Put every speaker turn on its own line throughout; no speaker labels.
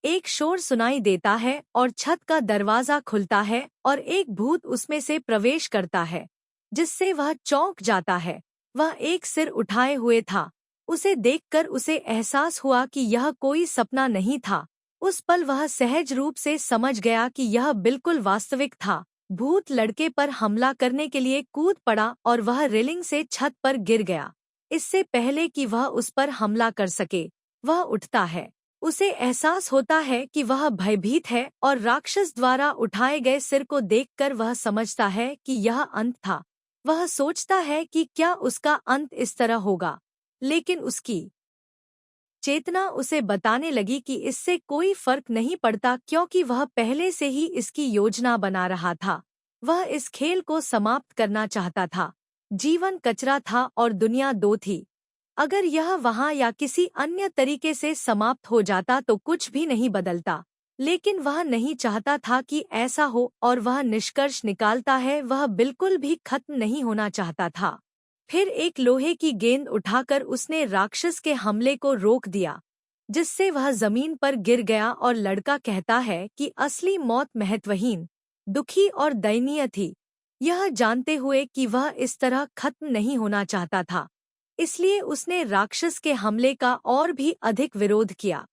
एक शोर सुनाई देता है और छत का दरवाजा खुलता है और एक भूत उसमें से प्रवेश करता है, जिससे वह चौंक जाता है। वह एक सिर उठाए हुए था। उसे देखकर उसे एहसास हुआ कि यह कोई सपना नहीं था। उस पल वह सहज रूप से समझ गया कि यह बिल्कुल वास्तविक था। भूत लड़के पर हमला करने के लिए कूद पड़ा और वह रेलिंग से छत पर गिर गया। इससे पहले कि वह उस पर हमला कर सके, वह उठता है। उसे एहसास होता है कि वह भयभीत है और राक्षस द्वारा उठाए गए सिर को देखकर वह समझता है कि यह अंत था। वह सोचता है कि क्या उसका अंत इस तरह होगा, लेकिन उसकी चेतना उसे बताने लगी कि इससे कोई फर्क नहीं पड़ता, क्योंकि वह पहले से ही इसकी योजना बना रहा था। वह इस खेल को समाप्त करना चाहता था। जीवन कचरा था और दुनिया दो थी। अगर यह वहाँ या किसी अन्य तरीके से समाप्त हो जाता तो कुछ भी नहीं बदलता, लेकिन वह नहीं चाहता था कि ऐसा हो और वह निष्कर्ष निकालता है वह बिल्कुल भी खत्म नहीं होना चाहता था। फिर एक लोहे की गेंद उठाकर उसने राक्षस के हमले को रोक दिया, जिससे वह जमीन पर गिर गया और लड़का कहता है कि असली मौत महत्वहीन, दुखी और दयनीय थी, यह जानते हुए कि वह इस तरह खत्म नहीं होना चाहता था। इसलिए उसने राक्षस के हमले का और भी अधिक विरोध किया।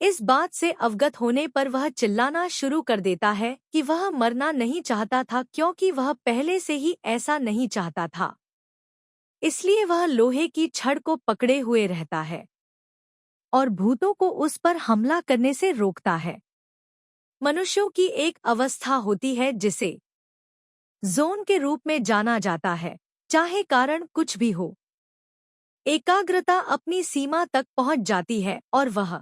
इस बात से अवगत होने पर वह चिल्लाना शुरू कर देता है कि वह मरना नहीं चाहता था, क्योंकि वह पहले से ही ऐसा नहीं चाहता था। इसलिए वह लोहे की छड़ को पकड़े हुए रहता है और भूतों को उस पर हमला करने से रोकता है। मनुष्यों की एक अवस्था होती है जिसे जोन के रूप में जाना जाता है, चाहे कारण कुछ भी हो। एकाग्रता अपनी सीमा तक पहुंच जाती है और वह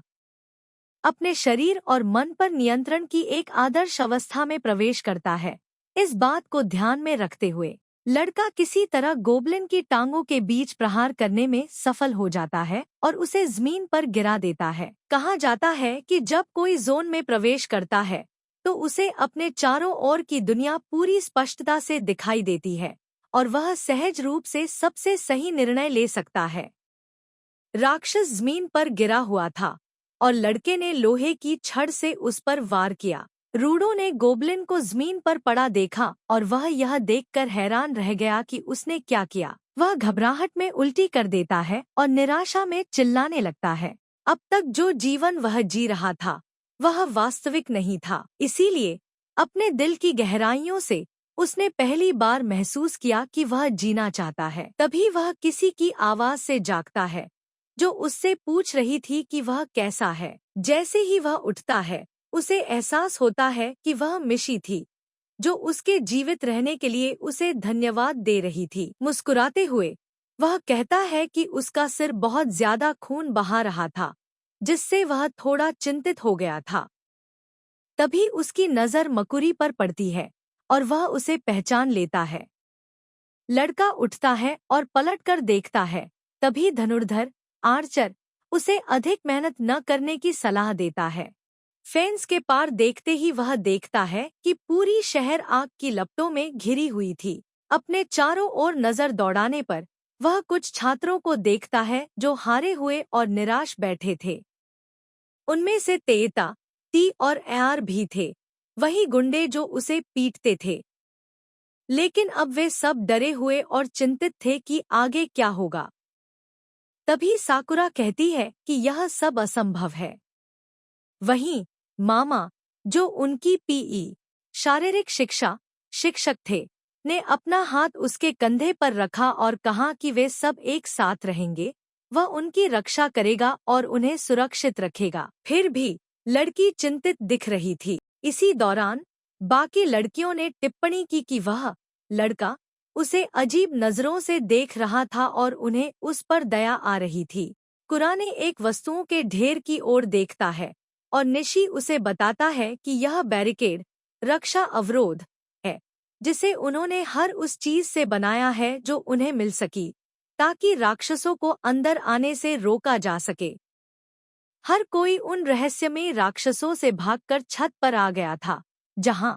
अपने शरीर और मन पर नियंत्रण की एक आदर्श अवस्था में प्रवेश करता है। इस बात को ध्यान में रखते हुए लड़का किसी तरह गोबलिन की टांगों के बीच प्रहार करने में सफल हो जाता है और उसे जमीन पर गिरा देता है। कहा जाता है कि जब कोई जोन में प्रवेश करता है तो उसे अपने चारों ओर की दुनिया पूरी स्पष्टता से दिखाई देती है और वह सहज रूप से सबसे सही निर्णय ले सकता है। राक्षस जमीन पर गिरा हुआ था और लड़के ने लोहे की छड़ से उस पर वार किया। रूडो ने गोबलिन को जमीन पर पड़ा देखा और वह यह देखकर हैरान रह गया कि उसने क्या किया। वह घबराहट में उल्टी कर देता है और निराशा में चिल्लाने लगता है। अब तक जो जीवन वह जी रहा था वह वास्तविक नहीं था। इसीलिए अपने दिल की गहराइयों से उसने पहली बार महसूस किया कि वह जीना चाहता है। तभी वह किसी की आवाज से जागता है जो उससे पूछ रही थी कि वह कैसा है। जैसे ही वह उठता है उसे एहसास होता है कि वह मिशी थी, जो उसके जीवित रहने के लिए उसे धन्यवाद दे रही थी। मुस्कुराते हुए वह कहता है कि उसका सिर बहुत ज्यादा खून बहा रहा था, जिससे वह थोड़ा चिंतित हो गया था। तभी उसकी नज़र मकुरी पर पड़ती है और वह उसे पहचान लेता है। लड़का उठता है और पलटकर देखता है। तभी धनुर्धर आर्चर उसे अधिक मेहनत न करने की सलाह देता है। फेंस के पार देखते ही वह देखता है कि पूरी शहर आग की लपटों में घिरी हुई थी। अपने चारों ओर नजर दौड़ाने पर वह कुछ छात्रों को देखता है जो हारे हुए और निराश बैठे थे। उनमें से तेता, ती और एआर भी थे, वही गुंडे जो उसे पीटते थे। लेकिन अब वे सब डरे हुए और चिंतित थे कि आगे क्या होगा। तभी साकुरा कहती है कि यह सब असंभव है। वहीं मामा, जो उनकी पीई शारीरिक शिक्षा शिक्षक थे, ने अपना हाथ उसके कंधे पर रखा और कहा कि वे सब एक साथ रहेंगे, वह उनकी रक्षा करेगा और उन्हें सुरक्षित रखेगा। फिर भी लड़की चिंतित दिख रही थी। इसी दौरान बाकी लड़कियों ने टिप्पणी की कि वह लड़का उसे अजीब नजरों से देख रहा था और उन्हें उस पर दया आ रही थी। कुराने एक वस्तुओं के ढेर की ओर देखता है और निशी उसे बताता है कि यह बैरिकेड रक्षा अवरोध है, जिसे उन्होंने हर उस चीज से बनाया है जो उन्हें मिल सकी, ताकि राक्षसों को अंदर आने से रोका जा सके। हर कोई उन रहस्यमयी राक्षसों से भागकर छत पर आ गया था, जहां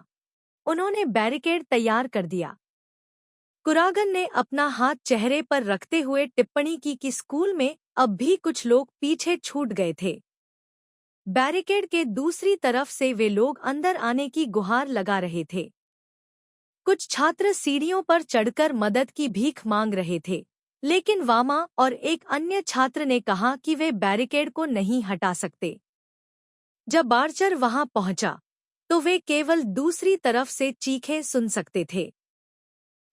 उन्होंने बैरिकेड तैयार कर दिया। कुरागन ने अपना हाथ चेहरे पर रखते हुए टिप्पणी की कि स्कूल में अब भी कुछ लोग पीछे छूट गए थे। बैरिकेड के दूसरी तरफ से वे लोग अंदर आने की गुहार लगा रहे थे। कुछ छात्र सीढ़ियों पर चढ़कर मदद की भीख मांग रहे थे, लेकिन वामा और एक अन्य छात्र ने कहा कि वे बैरिकेड को नहीं हटा सकते। जब आर्चर वहां पहुंचा, तो वे केवल दूसरी तरफ से चीखें सुन सकते थे।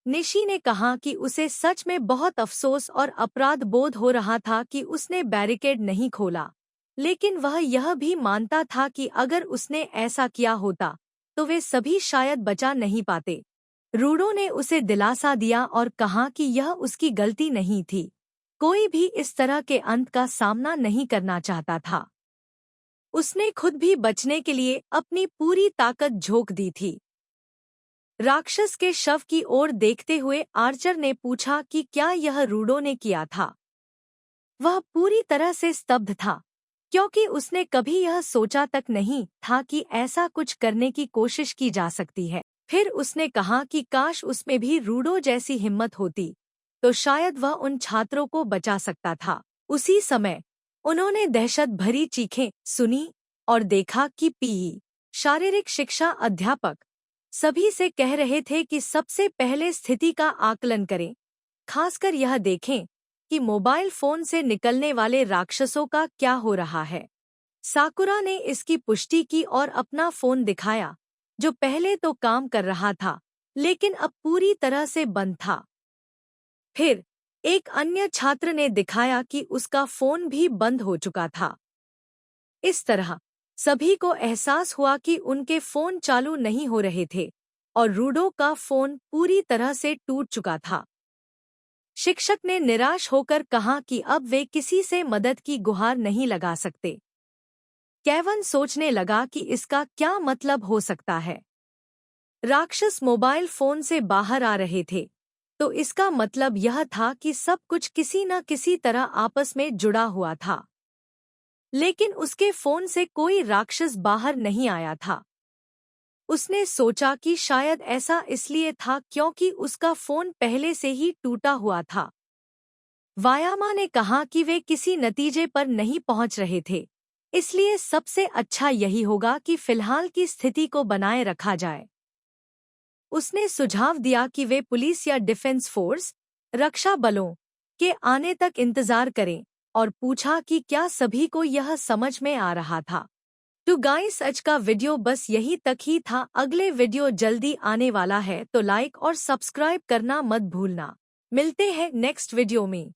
निशी ने कहा कि उसे सच में बहुत अफसोस और अपराध बोध हो रहा था कि उसने बैरिकेड नहीं खोला, लेकिन वह यह भी मानता था कि अगर उसने ऐसा किया होता तो वे सभी शायद बचा नहीं पाते। रूडो ने उसे दिलासा दिया और कहा कि यह उसकी गलती नहीं थी। कोई भी इस तरह के अंत का सामना नहीं करना चाहता था। उसने खुद भी बचने के लिए अपनी पूरी ताकत झोंक दी थी। राक्षस के शव की ओर देखते हुए आर्चर ने पूछा कि क्या यह रूडो ने किया था। वह पूरी तरह से स्तब्ध था, क्योंकि उसने कभी यह सोचा तक नहीं था कि ऐसा कुछ करने की कोशिश की जा सकती है। फिर उसने कहा कि काश उसमें भी रूडो जैसी हिम्मत होती, तो शायद वह उन छात्रों को बचा सकता था। उसी समय उन्होंने दहशत भरी चीखें सुनी और देखा कि पीई शारीरिक शिक्षा अध्यापक सभी से कह रहे थे कि सबसे पहले स्थिति का आकलन करें, खासकर यह देखें कि मोबाइल फोन से निकलने वाले राक्षसों का क्या हो रहा है। साकुरा ने इसकी पुष्टि की और अपना फोन दिखाया, जो पहले तो काम कर रहा था लेकिन अब पूरी तरह से बंद था। फिर एक अन्य छात्र ने दिखाया कि उसका फोन भी बंद हो चुका था। इस तरह सभी को एहसास हुआ कि उनके फोन चालू नहीं हो रहे थे और रूडो का फोन पूरी तरह से टूट चुका था। शिक्षक ने निराश होकर कहा कि अब वे किसी से मदद की गुहार नहीं लगा सकते। केवन सोचने लगा कि इसका क्या मतलब हो सकता है। राक्षस मोबाइल फोन से बाहर आ रहे थे, तो इसका मतलब यह था कि सब कुछ किसी न किसी तरह आपस में जुड़ा हुआ था। लेकिन उसके फोन से कोई राक्षस बाहर नहीं आया था। उसने सोचा कि शायद ऐसा इसलिए था क्योंकि उसका फोन पहले से ही टूटा हुआ था। वायामा ने कहा कि वे किसी नतीजे पर नहीं पहुंच रहे थे, इसलिए सबसे अच्छा यही होगा कि फिलहाल की स्थिति को बनाए रखा जाए। उसने सुझाव दिया कि वे पुलिस या डिफेंस फोर्स, रक्षा बलों के आने तक इंतजार करें और पूछा कि क्या सभी को यह समझ में आ रहा था। तो गाइस, आज का वीडियो बस यही तक ही था। अगले वीडियो जल्दी आने वाला है, तो लाइक और सब्सक्राइब करना मत भूलना। मिलते हैं नेक्स्ट वीडियो में।